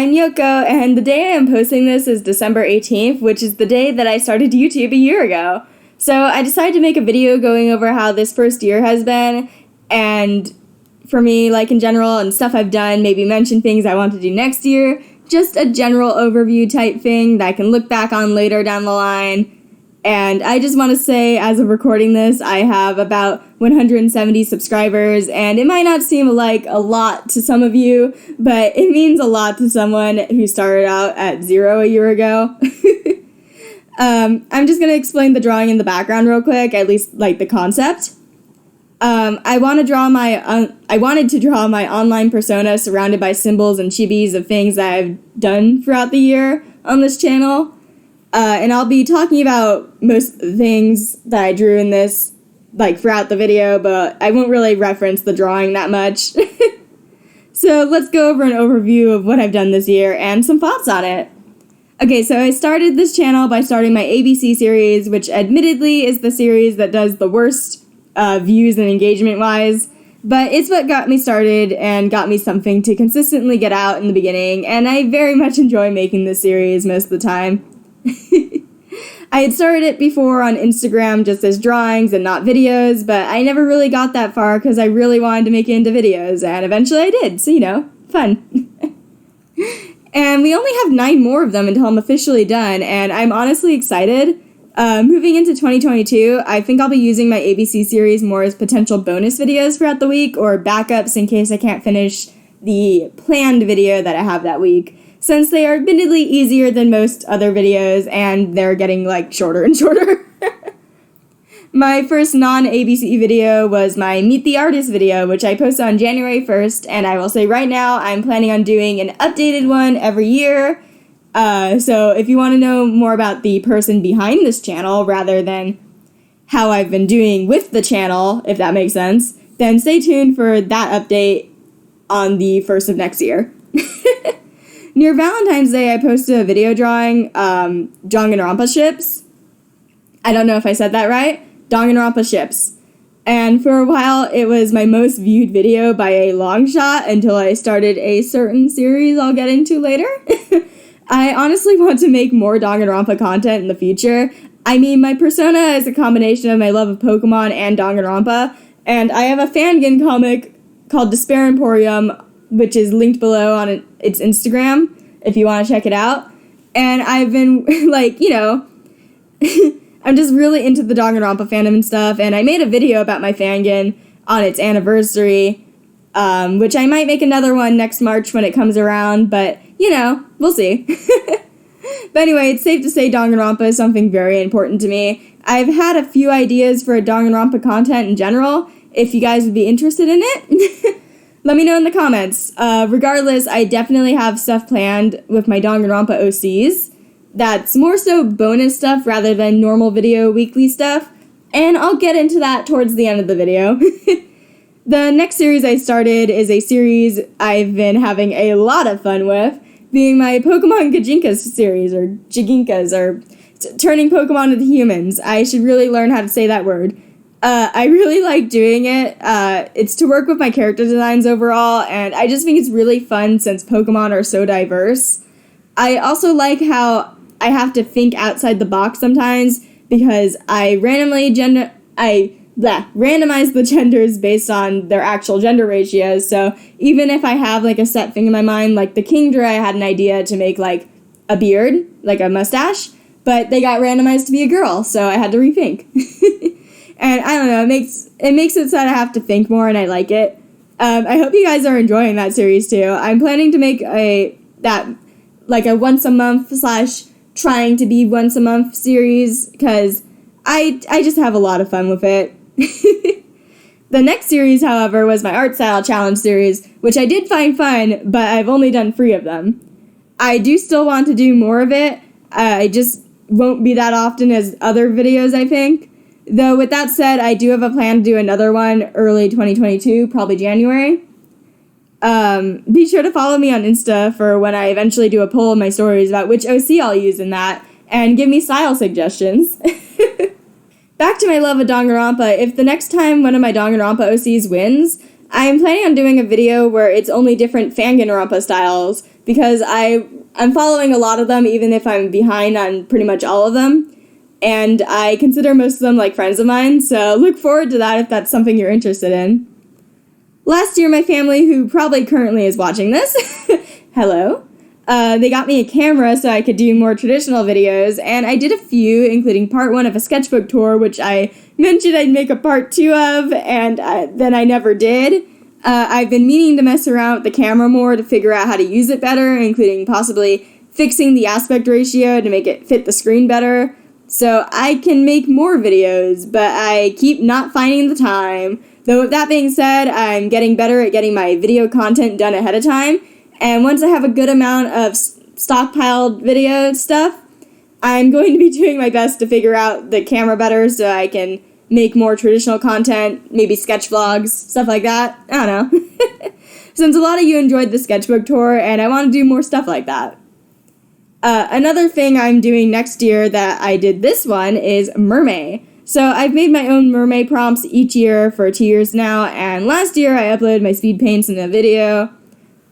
I'm Yoko, and the day I am posting this is December 18th, which is the day that I started YouTube a year ago. So I decided to make a video going over how this first year has been, and for me, like in general, and stuff I've done, maybe mention things I want to do next year, just a general overview type thing that I can look back on later down the line. And I just want to say, as of recording this, I have about 170 subscribers, and it might not seem like a lot to some of you, but it means a lot to someone who started out at 0 a year ago. I'm just going to explain the drawing in the background real quick, at least like the concept. I wanted to draw my online persona surrounded by symbols and chibis of things that I've done throughout the year on this channel. And I'll be talking about most of the things that I drew in this, like, throughout the video, but I won't really reference the drawing that much. So let's go over an overview of what I've done this year and some thoughts on it. Okay, so I started this channel by starting my ABC series, which admittedly is the series that does the worst views and engagement-wise, but it's what got me started and got me something to consistently get out in the beginning, and I very much enjoy making this series most of the time. I had started it before on Instagram just as drawings and not videos, but I never really got that far because I really wanted to make it into videos, and eventually I did, so you know, fun. And we only have 9 more of them until I'm officially done, and I'm honestly excited. Moving into 2022, I think I'll be using my ABC series more as potential bonus videos throughout the week, or backups in case I can't finish the planned video that I have that week, since they are admittedly easier than most other videos, and they're getting, like, shorter and shorter. My first non-ABC video was my Meet the Artist video, which I posted on January 1st, and I will say right now I'm planning on doing an updated one every year. So if you want to know more about the person behind this channel, rather than how I've been doing with the channel, if that makes sense, then stay tuned for that update on the 1st of next year. Near Valentine's Day, I posted a video drawing Danganronpa ships. I don't know if I said that right. Danganronpa ships. And for a while, it was my most viewed video by a long shot until I started a certain series I'll get into later. I honestly want to make more Danganronpa content in the future. I mean, my persona is a combination of my love of Pokemon and Danganronpa, and I have a fangin comic called Despair Emporium, which is linked below on its Instagram, if you want to check it out. And I've been, like, you know, I'm just really into the Danganronpa fandom and stuff, and I made a video about my fangin on its anniversary, which I might make another one next March when it comes around, but, you know, we'll see. But anyway, it's safe to say Danganronpa is something very important to me. I've had a few ideas for Danganronpa content in general, if you guys would be interested in it. Let me know in the comments. Regardless, I definitely have stuff planned with my Danganronpa OCs. That's more so bonus stuff rather than normal video weekly stuff, and I'll get into that towards the end of the video. The next series I started is a series I've been having a lot of fun with, being my Pokemon Gajinkas series, or Jiginkas, or turning Pokemon into humans. I should really learn how to say that word. I really like doing it. It's to work with my character designs overall, and I just think it's really fun since Pokemon are so diverse. I also like how I have to think outside the box sometimes, because I randomize the genders based on their actual gender ratios, so even if I have, like, a set thing in my mind, like the Kingdra, I had an idea to make, like, a beard, like a mustache, but they got randomized to be a girl, so I had to rethink. And I don't know, it makes it so that I have to think more, and I like it. I hope you guys are enjoying that series too. I'm planning to make a once a month / trying to be once a month series, because I just have a lot of fun with it. The next series, however, was my Art Style Challenge series, which I did find fun, but I've only done 3 of them. I do still want to do more of it. I just won't be that often as other videos, I think. Though, with that said, I do have a plan to do another one early 2022, probably January. Be sure to follow me on Insta for when I eventually do a poll in my stories about which OC I'll use in that, and give me style suggestions. Back to my love of Danganronpa, if the next time one of my Danganronpa OCs wins, I am planning on doing a video where it's only different Fanganronpa styles, because I'm following a lot of them, even if I'm behind on pretty much all of them. And I consider most of them like friends of mine, so look forward to that if that's something you're interested in. Last year, my family, who probably currently is watching this, hello, they got me a camera so I could do more traditional videos, and I did a few, including part 1 of a sketchbook tour, which I mentioned I'd make a part 2 of, and then I never did. I've been meaning to mess around with the camera more to figure out how to use it better, including possibly fixing the aspect ratio to make it fit the screen better, so I can make more videos, but I keep not finding the time. Though with that being said, I'm getting better at getting my video content done ahead of time, and once I have a good amount of stockpiled video stuff, I'm going to be doing my best to figure out the camera better so I can make more traditional content, maybe sketch vlogs, stuff like that. I don't know. Since a lot of you enjoyed the sketchbook tour, and I want to do more stuff like that. Another thing I'm doing next year that I did this one is mermaid. So I've made my own mermaid prompts each year for 2 years now, and last year I uploaded my speed paints in a video,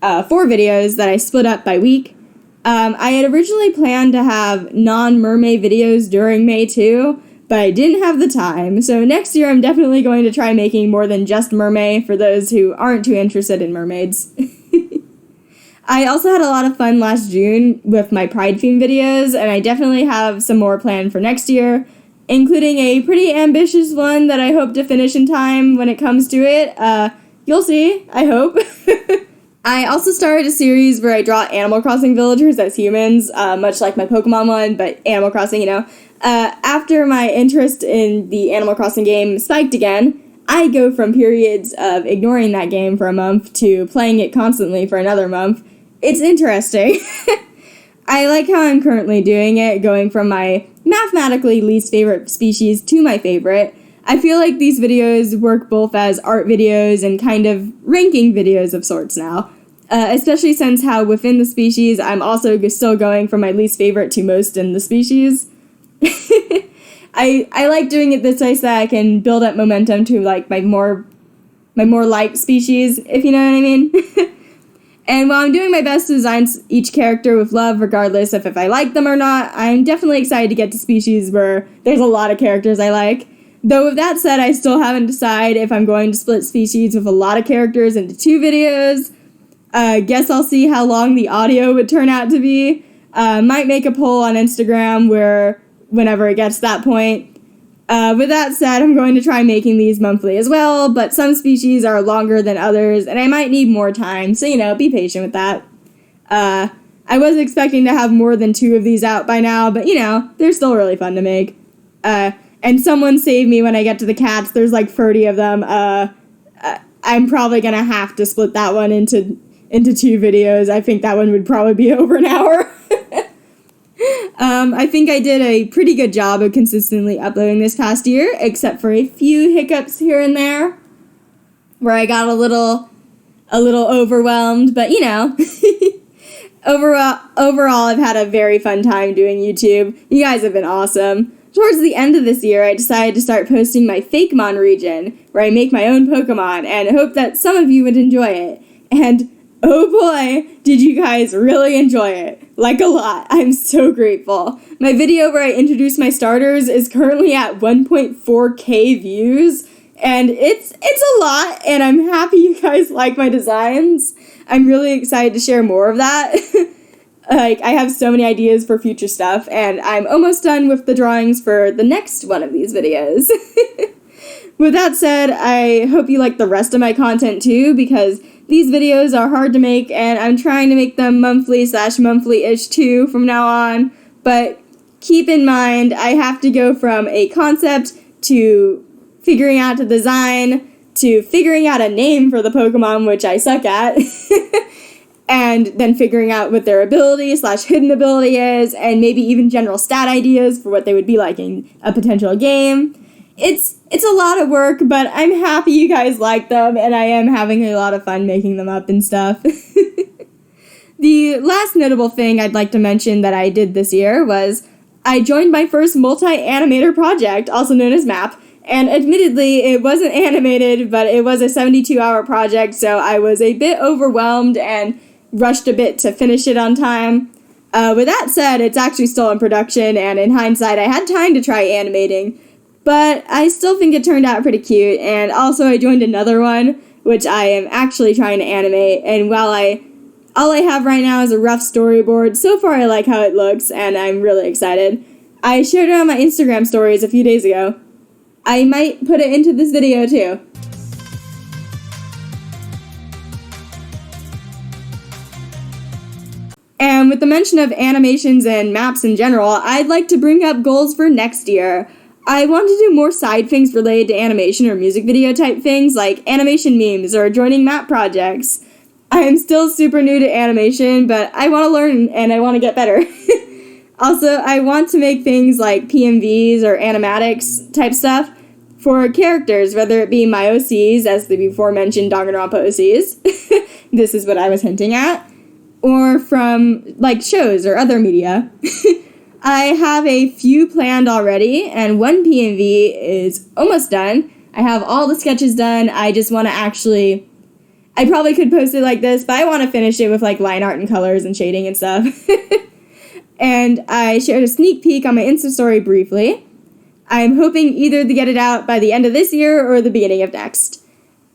4 videos that I split up by week. I had originally planned to have non-mermaid videos during May too, but I didn't have the time, so next year I'm definitely going to try making more than just mermaid for those who aren't too interested in mermaids. I also had a lot of fun last June with my Pride theme videos, and I definitely have some more planned for next year, including a pretty ambitious one that I hope to finish in time when it comes to it. You'll see, I hope. I also started a series where I draw Animal Crossing villagers as humans, much like my Pokemon one, but Animal Crossing, you know. After my interest in the Animal Crossing game spiked again, I go from periods of ignoring that game for a month to playing it constantly for another month. It's interesting. I like how I'm currently doing it, going from my mathematically least favorite species to my favorite. I feel like these videos work both as art videos and kind of ranking videos of sorts now, especially since how within the species I'm also still going from my least favorite to most in the species. I like doing it this way so that I can build up momentum to like my more liked species, if you know what I mean. And while I'm doing my best to design each character with love, regardless of if I like them or not, I'm definitely excited to get to species where there's a lot of characters I like. Though with that said, I still haven't decided if I'm going to split species with a lot of characters into 2 videos. Guess I'll see how long the audio would turn out to be. Might make a poll on Instagram whenever it gets to that point. With that said, I'm going to try making these monthly as well, but some species are longer than others, and I might need more time, so, you know, be patient with that. I was expecting to have more than 2 of these out by now, but, you know, they're still really fun to make. And someone save me when I get to the cats. There's like 30 of them. I'm probably gonna have to split that one into 2 videos. I think that one would probably be over an hour. I think I did a pretty good job of consistently uploading this past year, except for a few hiccups here and there, where I got a little overwhelmed, but you know. Overall, I've had a very fun time doing YouTube. You guys have been awesome. Towards the end of this year, I decided to start posting my Fakemon region, where I make my own Pokemon, and I hope that some of you would enjoy it. And oh boy, did you guys really enjoy it. Like a lot. I'm so grateful. My video where I introduce my starters is currently at 1.4k views, and it's a lot, and I'm happy you guys like my designs. I'm really excited to share more of that. Like, I have so many ideas for future stuff, and I'm almost done with the drawings for the next one of these videos. With that said, I hope you like the rest of my content too, because these videos are hard to make, and I'm trying to make them monthly/monthly-ish too from now on, but keep in mind, I have to go from a concept to figuring out the design to figuring out a name for the Pokemon, which I suck at. And then figuring out what their ability/hidden ability is, and maybe even general stat ideas for what they would be like in a potential game. It's a lot of work, but I'm happy you guys like them, and I am having a lot of fun making them up and stuff. The last notable thing I'd like to mention that I did this year was I joined my first Multi-Animator Project, also known as MAP, and admittedly, it wasn't animated, but it was a 72-hour project, so I was a bit overwhelmed and rushed a bit to finish it on time. With that said, it's actually still in production, and in hindsight, I had time to try animating, but I still think it turned out pretty cute, and also I joined another one, which I am actually trying to animate, and while all I have right now is a rough storyboard, so far I like how it looks, and I'm really excited. I shared it on my Instagram stories a few days ago. I might put it into this video too. And with the mention of animations and maps in general, I'd like to bring up goals for next year. I want to do more side things related to animation or music video type things like animation memes or joining map projects. I'm still super new to animation, but I want to learn and I want to get better. Also, I want to make things like PMVs or animatics type stuff for characters, whether it be my OCs, as the before mentioned Danganronpa OCs. This is what I was hinting at. Or from, like, shows or other media. I have a few planned already, and one PMV is almost done. I have all the sketches done. I just want to actually... I probably could post it like this, but I want to finish it with, like, line art and colors and shading and stuff. And I shared a sneak peek on my Insta story briefly. I'm hoping either to get it out by the end of this year or the beginning of next.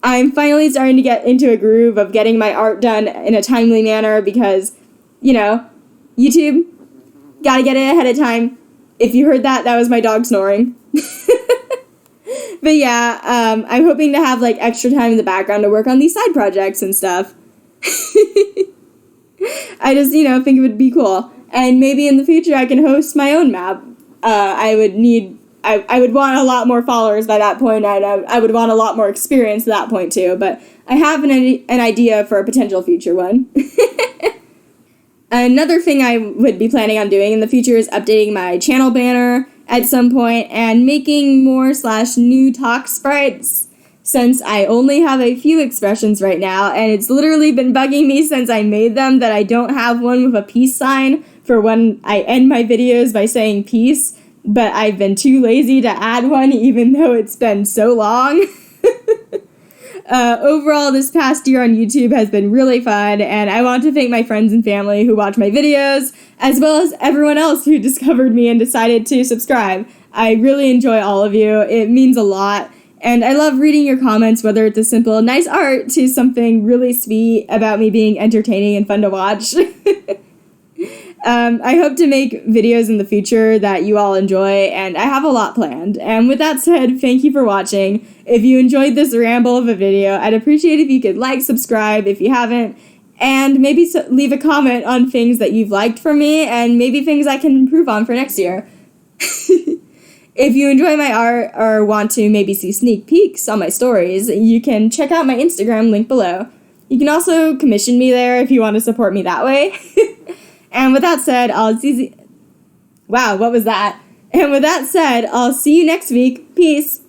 I'm finally starting to get into a groove of getting my art done in a timely manner because, you know, YouTube, gotta get it ahead of time. If you heard that, that was my dog snoring. But yeah, I'm hoping to have, like, extra time in the background to work on these side projects and stuff. I just, you know, think it would be cool. And maybe in the future I can host my own map. I would want a lot more followers by that point, and I would want a lot more experience at that point too, but I have an idea for a potential future one. Another thing I would be planning on doing in the future is updating my channel banner at some point and making more / new talk sprites, since I only have a few expressions right now, and it's literally been bugging me since I made them that I don't have one with a peace sign for when I end my videos by saying peace. But I've been too lazy to add one even though it's been so long. Overall, this past year on YouTube has been really fun, and I want to thank my friends and family who watch my videos, as well as everyone else who discovered me and decided to subscribe. I really enjoy all of you. It means a lot, and I love reading your comments, whether it's a simple nice art to something really sweet about me being entertaining and fun to watch. I hope to make videos in the future that you all enjoy, and I have a lot planned. And with that said, thank you for watching. If you enjoyed this ramble of a video, I'd appreciate if you could like, subscribe if you haven't, and maybe leave a comment on things that you've liked from me, and maybe things I can improve on for next year. If you enjoy my art or want to maybe see sneak peeks on my stories, you can check out my Instagram link below. You can also commission me there if you want to support me that way. And with that said, Wow, what was that? And with that said, I'll see you next week. Peace.